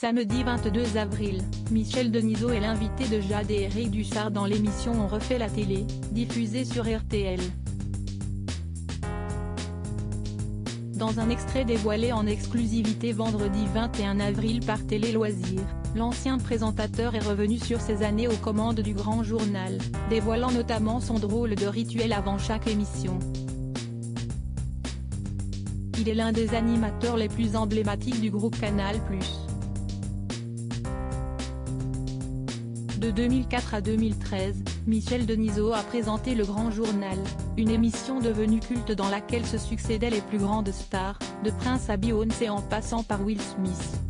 Samedi 22 avril, Michel Denisot est l'invité de Jade et Eric Dussard dans l'émission On refait la télé, diffusée sur RTL. Dans un extrait dévoilé en exclusivité vendredi 21 avril par Télé Loisirs, l'ancien présentateur est revenu sur ses années aux commandes du Grand Journal, dévoilant notamment son drôle de rituel avant chaque émission. Il est l'un des animateurs les plus emblématiques du groupe Canal+. De 2004 à 2013, Michel Denisot a présenté Le Grand Journal, une émission devenue culte dans laquelle se succédaient les plus grandes stars, de Prince à Beyoncé en passant par Will Smith.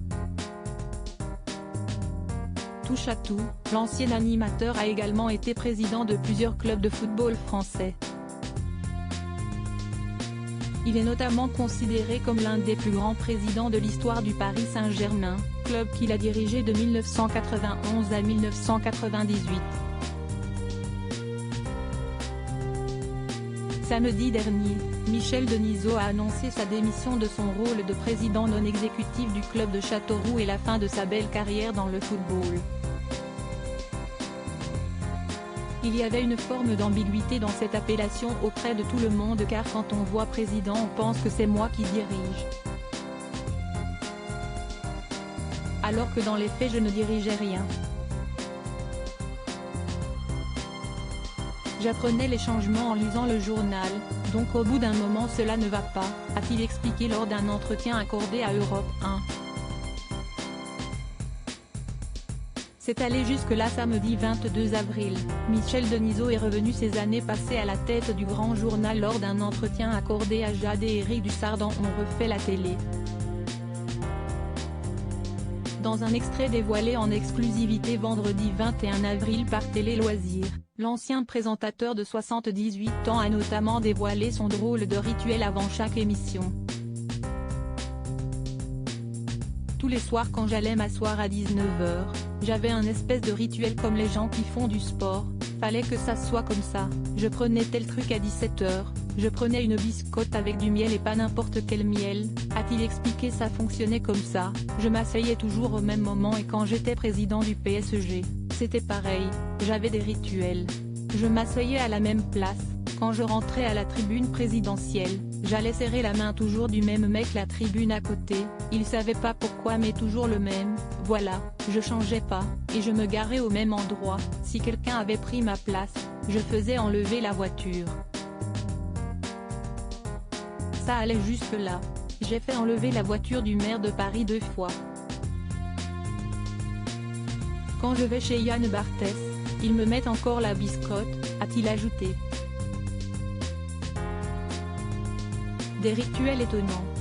Touche à tout, l'ancien animateur a également été président de plusieurs clubs de football français. Il est notamment considéré comme l'un des plus grands présidents de l'histoire du Paris Saint-Germain, club qu'il a dirigé de 1991 à 1998. Samedi dernier, Michel Denisot a annoncé sa démission de son rôle de président non exécutif du club de Châteauroux et la fin de sa belle carrière dans le football. Il y avait une forme d'ambiguïté dans cette appellation auprès de tout le monde car quand on voit président on pense que c'est moi qui dirige. Alors que dans les faits je ne dirigeais rien. J'apprenais les changements en lisant le journal, donc au bout d'un moment cela ne va pas, a-t-il expliqué lors d'un entretien accordé à Europe 1. C'est allé jusque-là. Samedi 22 avril, Michel Denisot est revenu ses années passées à la tête du Grand Journal lors d'un entretien accordé à Jade et Eric Dussard dans On refait la télé. Dans un extrait dévoilé en exclusivité vendredi 21 avril par Télé Loisirs, l'ancien présentateur de 78 ans a notamment dévoilé son drôle de rituel avant chaque émission. Tous les soirs quand j'allais m'asseoir à 19h, j'avais un espèce de rituel comme les gens qui font du sport, fallait que ça soit comme ça, je prenais tel truc à 17h, je prenais une biscotte avec du miel et pas n'importe quel miel, a-t-il expliqué. Ça fonctionnait comme ça, je m'asseyais toujours au même moment et quand j'étais président du PSG, c'était pareil, j'avais des rituels. Je m'asseyais à la même place, quand je rentrais à la tribune présidentielle, j'allais serrer la main toujours du même mec, la tribune à côté, il savait pas pourquoi mais toujours le même, voilà, je changeais pas, et je me garais au même endroit. Si quelqu'un avait pris ma place, je faisais enlever la voiture. Ça allait jusque là, j'ai fait enlever la voiture du maire de Paris 2 fois. Quand je vais chez Yann Barthès, ils me mettent encore la biscotte, a-t-il ajouté. Des rituels étonnants.